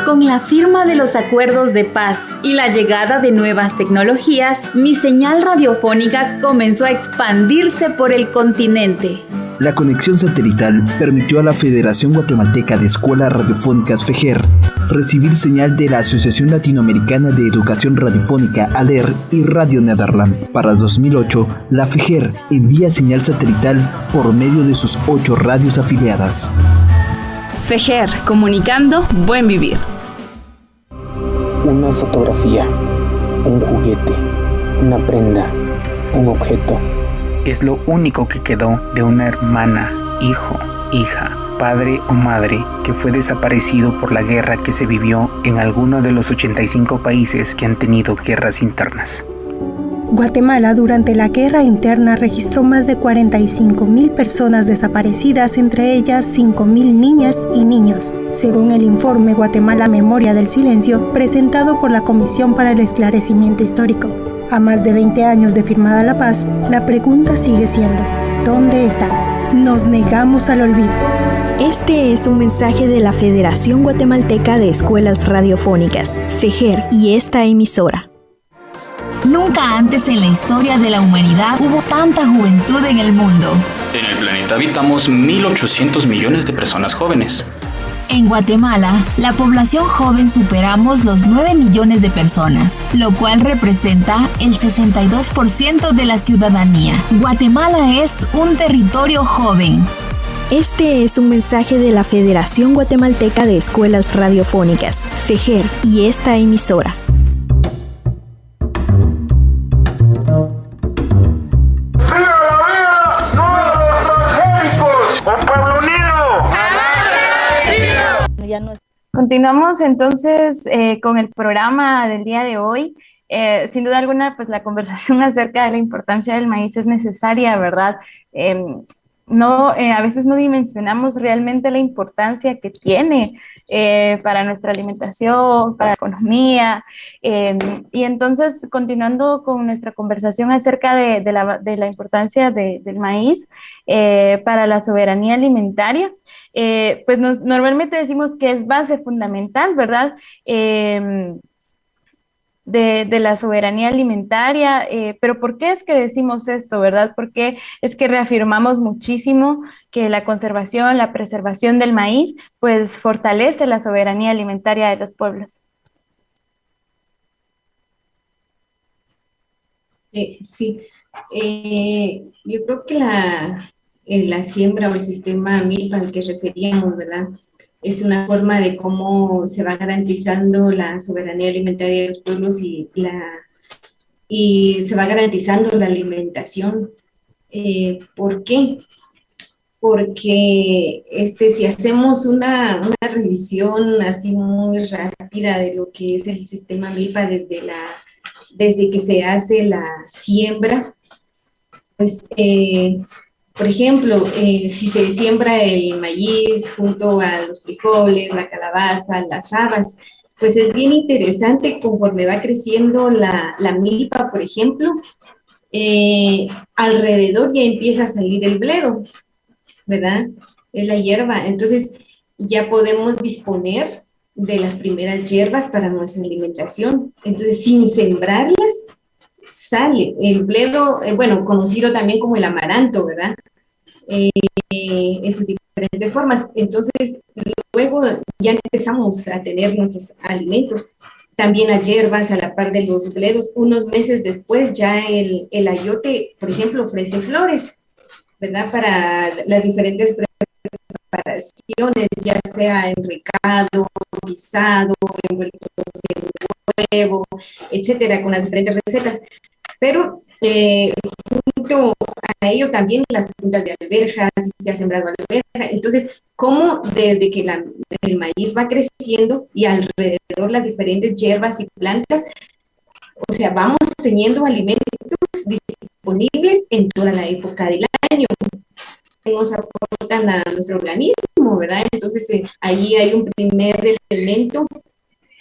Con la firma de los acuerdos de paz y la llegada de nuevas tecnologías, mi señal radiofónica comenzó a expandirse por el continente. La conexión satelital permitió a la Federación Guatemalteca de Escuelas Radiofónicas FEJER recibir señal de la Asociación Latinoamericana de Educación Radiofónica ALER y Radio Nederland. Para 2008, la FEJER envía señal satelital por medio de sus 8 radios afiliadas. FEJER, comunicando buen vivir. Una fotografía, un juguete, una prenda, un objeto. Es lo único que quedó de una hermana, hijo, hija, padre o madre que fue desaparecido por la guerra que se vivió en alguno de los 85 países que han tenido guerras internas. Guatemala durante la guerra interna registró más de 45,000 personas desaparecidas, entre ellas 5,000 niñas y niños, según el informe Guatemala Memoria del Silencio presentado por la Comisión para el Esclarecimiento Histórico. A más de 20 años de firmada la paz, la pregunta sigue siendo, ¿dónde están? Nos negamos al olvido. Este es un mensaje de la Federación Guatemalteca de Escuelas Radiofónicas, FEJER, y esta emisora. Nunca antes en la historia de la humanidad hubo tanta juventud en el mundo. En el planeta habitamos 1.800 millones de personas jóvenes. En Guatemala, la población joven superamos los 9 millones de personas, lo cual representa el 62% de la ciudadanía. Guatemala es un territorio joven. Este es un mensaje de la Federación Guatemalteca de Escuelas Radiofónicas, FEJER, y esta emisora. Continuamos entonces con el programa del día de hoy. Sin duda alguna, pues la conversación acerca de la importancia del maíz es necesaria, ¿verdad? A veces no dimensionamos realmente la importancia que tiene para nuestra alimentación, para la economía. Y entonces, continuando con nuestra conversación acerca de la importancia del maíz para la soberanía alimentaria, pues normalmente decimos que es base fundamental, ¿verdad? De la soberanía alimentaria, pero ¿por qué es que decimos esto, verdad? ¿Por qué es que reafirmamos muchísimo que la conservación, la preservación del maíz, pues fortalece la soberanía alimentaria de los pueblos? Sí, yo creo que la siembra o el sistema milpa al que referíamos, ¿verdad? Es una forma de cómo se va garantizando la soberanía alimentaria de los pueblos y se va garantizando la alimentación. ¿Por qué? porque si hacemos una revisión así muy rápida de lo que es el sistema milpa desde que se hace la siembra, pues, por ejemplo, si se siembra el maíz junto a los frijoles, la calabaza, las habas, pues es bien interesante conforme va creciendo la milpa, por ejemplo, alrededor ya empieza a salir el bledo, ¿verdad? Es la hierba. Entonces ya podemos disponer de las primeras hierbas para nuestra alimentación. Entonces, sin sembrarlas, sale el bledo, bueno, conocido también como el amaranto, ¿verdad? En sus diferentes formas. Entonces, luego ya empezamos a tener nuestros alimentos. También las hierbas a la par de los bledos. Unos meses después ya el ayote, por ejemplo, ofrece flores, ¿verdad? Para las diferentes preparaciones, ya sea enricado, guisado, envueltos en huevo, etcétera, con las diferentes recetas. Pero junto a ello también las puntas de alberja, si se ha sembrado alberja. Entonces, cómo desde que el maíz va creciendo y alrededor las diferentes hierbas y plantas, o sea, vamos teniendo alimentos disponibles en toda la época del año. Nos aportan a nuestro organismo, ¿verdad? Entonces, ahí hay un primer elemento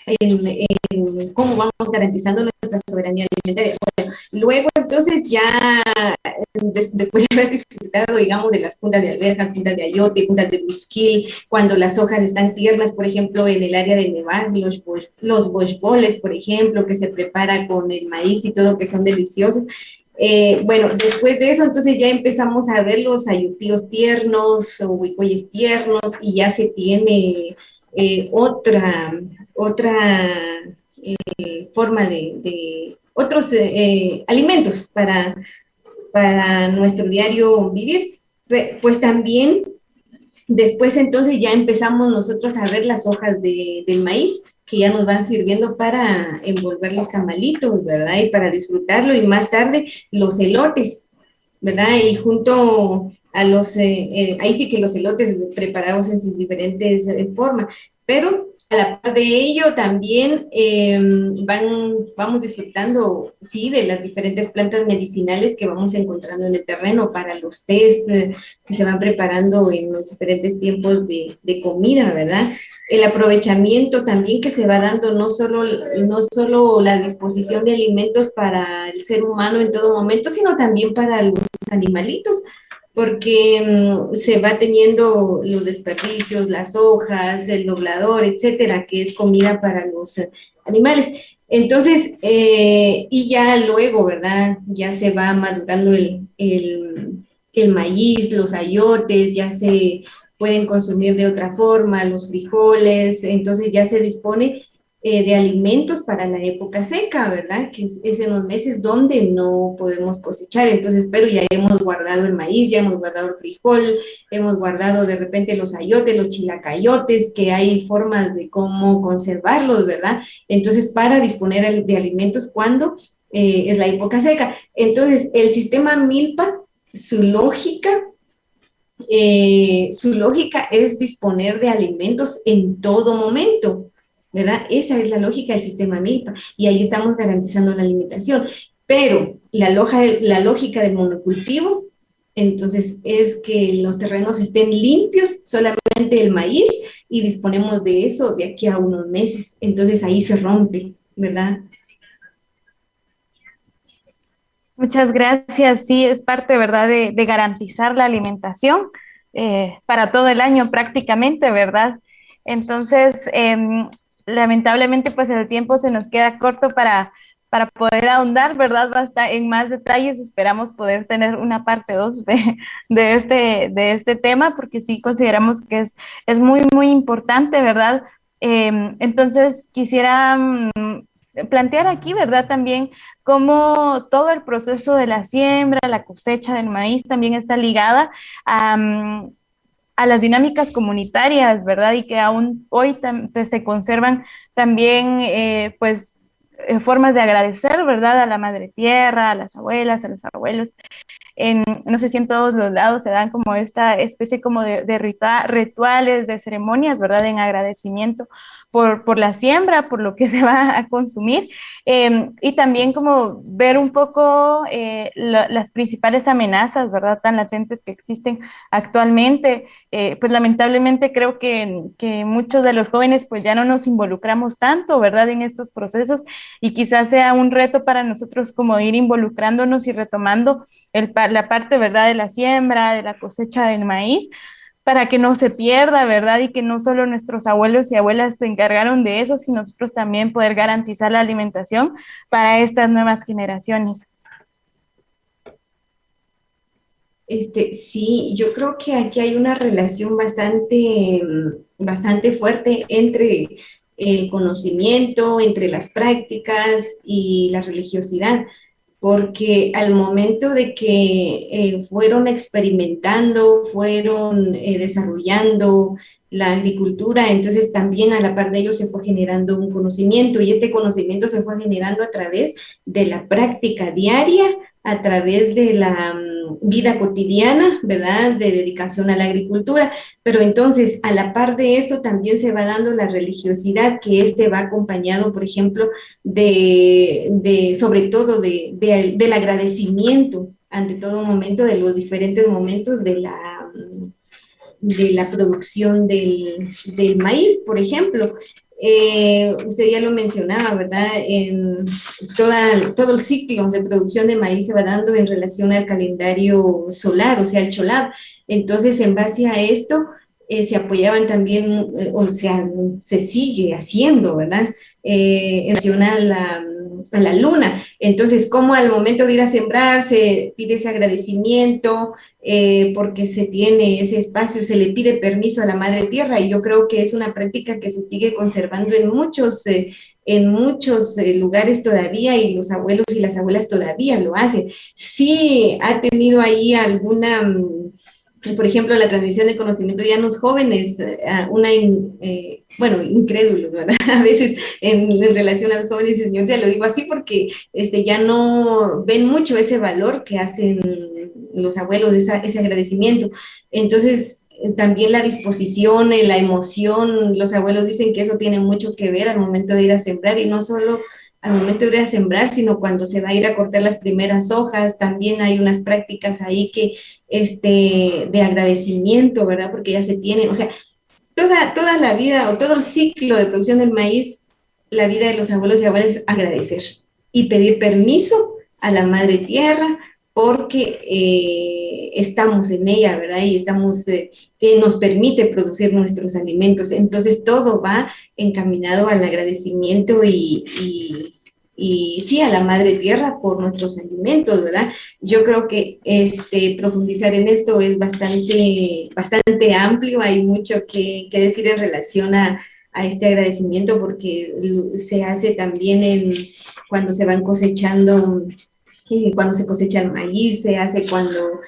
en cómo vamos garantizando nuestra soberanía alimentaria. Bueno, luego, entonces, ya después de haber disfrutado, digamos, de las puntas de alberja, puntas de ayote, puntas de whisky, cuando las hojas están tiernas, por ejemplo, en el área de Nevar, los bochboles, por ejemplo, que se prepara con el maíz y todo, que son deliciosos. Bueno, después de eso, entonces ya empezamos a ver los ayotíos tiernos o huicoyes tiernos y ya se tiene otra forma de otros alimentos para nuestro diario vivir. Pues también después entonces ya empezamos nosotros a ver las hojas del maíz que ya nos van sirviendo para envolver los tamalitos, ¿verdad? Y para disfrutarlo, y más tarde los elotes, ¿verdad? Y junto a ahí sí que los elotes preparados en sus diferentes formas, pero a la par de ello también vamos disfrutando, sí, de las diferentes plantas medicinales que vamos encontrando en el terreno para los tés que se van preparando en los diferentes tiempos de comida, ¿verdad? El aprovechamiento también que se va dando, no solo la disposición de alimentos para el ser humano en todo momento, sino también para los animalitos, porque se va teniendo los desperdicios, las hojas, el doblador, etcétera, que es comida para los animales. Entonces, y ya luego, ¿verdad? Ya se va madurando el maíz, los ayotes, ya se pueden consumir de otra forma, los frijoles, entonces ya se dispone de alimentos para la época seca, ¿verdad? Que es en los meses donde no podemos cosechar. Entonces, pero ya hemos guardado el maíz, ya hemos guardado el frijol, hemos guardado de repente los ayotes, los chilacayotes, que hay formas de cómo conservarlos, ¿verdad? Entonces, para disponer de alimentos cuando es la época seca. Entonces, el sistema milpa, su lógica es disponer de alimentos en todo momento, ¿verdad? Esa es la lógica del sistema milpa, y ahí estamos garantizando la alimentación. Pero la lógica del monocultivo, entonces, es que los terrenos estén limpios, solamente el maíz, y disponemos de eso de aquí a unos meses. Entonces, ahí se rompe, ¿verdad? Muchas gracias. Sí, es parte, ¿verdad?, de garantizar la alimentación para todo el año prácticamente, ¿verdad? Entonces, lamentablemente, pues el tiempo se nos queda corto para poder ahondar, ¿verdad?, basta en más detalles. Esperamos poder tener una parte 2 de este tema, porque sí consideramos que es muy, muy importante, ¿verdad? Entonces, quisiera plantear aquí, ¿verdad?, también cómo todo el proceso de la siembra, la cosecha del maíz también está ligada a las dinámicas comunitarias, ¿verdad? Y que aún hoy se conservan también, formas de agradecer, ¿verdad?, a la madre tierra, a las abuelas, a los abuelos. no sé si en todos los lados se dan como esta especie como de rituales, de ceremonias, ¿verdad? En agradecimiento por la siembra, por lo que se va a consumir, y también como ver un poco las principales amenazas, ¿verdad? Tan latentes que existen actualmente. Pues lamentablemente creo que muchos de los jóvenes pues ya no nos involucramos tanto, ¿verdad? En estos procesos, y quizás sea un reto para nosotros como ir involucrándonos y retomando la parte, ¿verdad? De la siembra, de la cosecha del maíz, para que no se pierda, ¿verdad? Y que no solo nuestros abuelos y abuelas se encargaron de eso, sino nosotros también poder garantizar la alimentación para estas nuevas generaciones. Sí, yo creo que aquí hay una relación bastante fuerte entre el conocimiento, entre las prácticas y la religiosidad, porque al momento de que fueron experimentando, fueron desarrollando la agricultura, entonces también a la par de ello se fue generando un conocimiento, y este conocimiento se fue generando a través de la práctica diaria, a través de la vida cotidiana, ¿verdad? De dedicación a la agricultura, pero entonces a la par de esto también se va dando la religiosidad, que va acompañado, por ejemplo, sobre todo del agradecimiento ante todo momento, de los diferentes momentos de la producción del maíz, por ejemplo. Usted ya lo mencionaba, ¿verdad? Todo el ciclo de producción de maíz se va dando en relación al calendario solar, o sea, el cholab. Entonces, en base a esto, se apoyaban también, se sigue haciendo, ¿verdad? En relación a la luna. Entonces, como al momento de ir a sembrar se pide ese agradecimiento, porque se tiene ese espacio, se le pide permiso a la madre tierra, y yo creo que es una práctica que se sigue conservando en muchos lugares todavía, y los abuelos y las abuelas todavía lo hacen. Sí ha tenido ahí alguna, por ejemplo, la transmisión de conocimiento ya en los jóvenes, incrédulos, ¿verdad? A veces en relación a los jóvenes, señor, ya lo digo así porque ya no ven mucho ese valor que hacen los abuelos, ese agradecimiento. Entonces, también la disposición, la emoción, los abuelos dicen que eso tiene mucho que ver al momento de ir a sembrar, y no solo al momento de ir a sembrar, sino cuando se va a ir a cortar las primeras hojas. También hay unas prácticas ahí de agradecimiento, ¿verdad? Porque ya se tienen, o sea, toda la vida o todo el ciclo de producción del maíz, la vida de los abuelos y abuelas es agradecer y pedir permiso a la madre tierra, porque estamos en ella, ¿verdad? Y que nos permite producir nuestros alimentos. Entonces todo va encaminado al agradecimiento y sí, a la madre tierra por nuestros alimentos, ¿verdad? Yo creo que profundizar en esto es bastante amplio, hay mucho que decir en relación a este agradecimiento, porque se hace también cuando se van cosechando, cuando se cosecha el maíz, se hace cuando,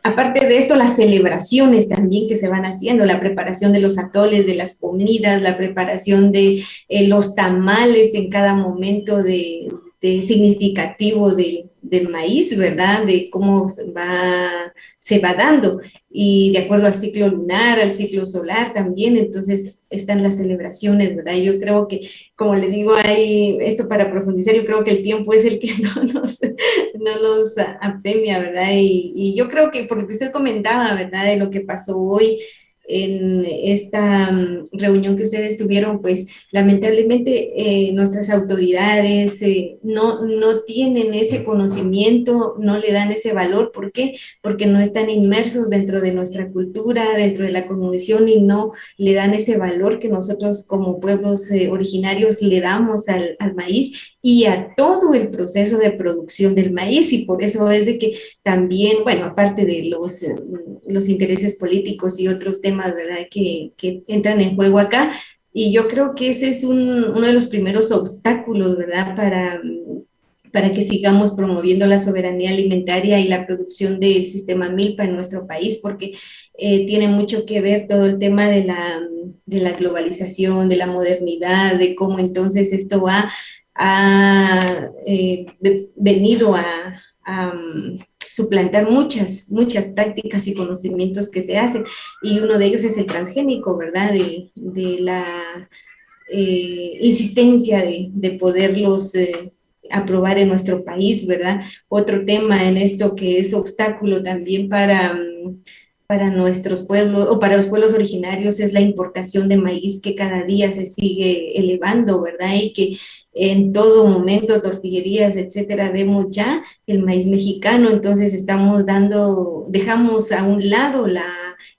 aparte de esto, las celebraciones también que se van haciendo, la preparación de los atoles, de las comidas, la preparación de los tamales en cada momento de significativo del maíz, ¿verdad? De cómo se va dando, y de acuerdo al ciclo lunar, al ciclo solar también. Entonces están las celebraciones, ¿verdad? Yo creo que, como le digo, hay esto para profundizar. Yo creo que el tiempo es el que no nos apremia, ¿verdad? Y yo creo que, por lo que usted comentaba, ¿verdad?, de lo que pasó hoy en esta reunión que ustedes tuvieron, pues lamentablemente nuestras autoridades no tienen ese conocimiento, no le dan ese valor. ¿Por qué? Porque no están inmersos dentro de nuestra cultura, dentro de la cosmovisión, y no le dan ese valor que nosotros como pueblos originarios le damos al maíz y a todo el proceso de producción del maíz. Y por eso es de que también, bueno, aparte de los intereses políticos y otros temas, ¿verdad?, que entran en juego acá, y yo creo que ese es uno de los primeros obstáculos, ¿verdad?, para que sigamos promoviendo la soberanía alimentaria y la producción del sistema milpa en nuestro país, porque tiene mucho que ver todo el tema de la globalización, de la modernidad, de cómo entonces esto ha venido a suplantar muchas prácticas y conocimientos que se hacen, y uno de ellos es el transgénico, ¿verdad? De la insistencia de poderlos aprobar en nuestro país, ¿verdad? Otro tema en esto que es obstáculo también para nuestros pueblos o para los pueblos originarios es la importación de maíz, que cada día se sigue elevando, ¿verdad? Y que en todo momento tortillerías, etcétera, vemos ya el maíz mexicano. Entonces dejamos a un lado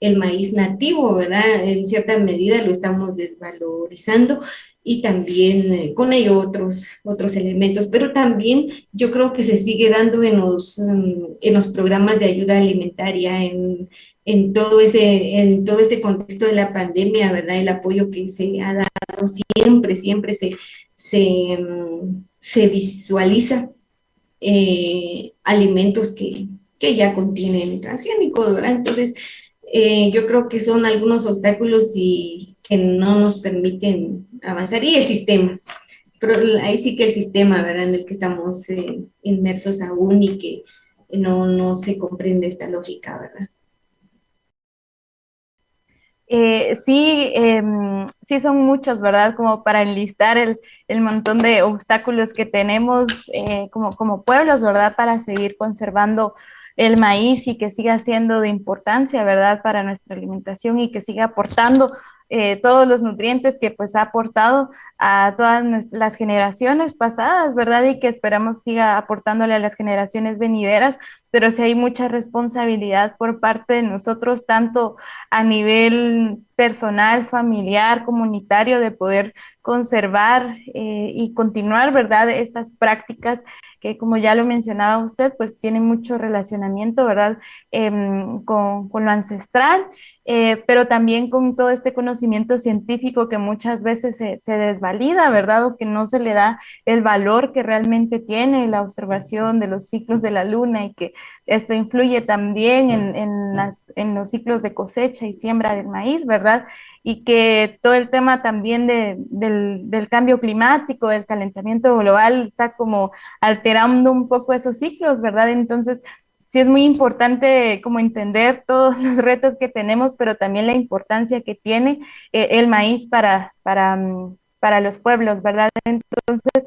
el maíz nativo, ¿verdad? En cierta medida lo estamos desvalorizando, y también con ello otros elementos, pero también yo creo que se sigue dando en los programas de ayuda alimentaria, en todo este contexto de la pandemia, ¿verdad? El apoyo que se ha dado siempre se visualiza alimentos que ya contienen transgénicos, ¿verdad? Entonces, yo creo que son algunos obstáculos y que no nos permiten avanzar, y el sistema, pero ahí sí que el sistema, ¿verdad?, en el que estamos inmersos aún, y que no se comprende esta lógica, ¿verdad? Sí son muchos, ¿verdad? Como para enlistar el montón de obstáculos que tenemos como pueblos, ¿verdad? Para seguir conservando el maíz y que siga siendo de importancia, ¿verdad? Para nuestra alimentación, y que siga aportando todos los nutrientes que pues ha aportado a todas las generaciones pasadas, ¿verdad? Y que esperamos siga aportándole a las generaciones venideras, pero sí hay mucha responsabilidad por parte de nosotros, tanto a nivel personal, familiar, comunitario, de poder conservar y continuar, ¿verdad?, estas prácticas que, como ya lo mencionaba usted, pues tienen mucho relacionamiento, ¿verdad?, con lo ancestral, pero también con todo este conocimiento científico que muchas veces se desvalida, ¿verdad?, o que no se le da el valor que realmente tiene la observación de los ciclos de la luna, y que esto influye también en los ciclos de cosecha y siembra del maíz, ¿verdad? Y que todo el tema también del cambio climático, del calentamiento global, está como alterando un poco esos ciclos, ¿verdad? Entonces, sí es muy importante como entender todos los retos que tenemos, pero también la importancia que tiene el maíz para los pueblos, ¿verdad? Entonces,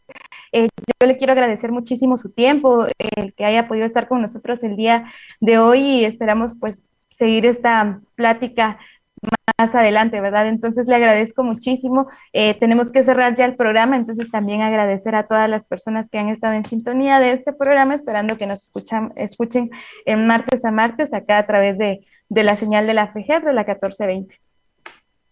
yo le quiero agradecer muchísimo su tiempo, el que haya podido estar con nosotros el día de hoy, y esperamos pues seguir esta plática más adelante, ¿verdad? Entonces le agradezco muchísimo. Tenemos que cerrar ya el programa, entonces también agradecer a todas las personas que han estado en sintonía de este programa, esperando que nos escuchen en martes a martes acá a través de la señal de la FEGER de la 1420.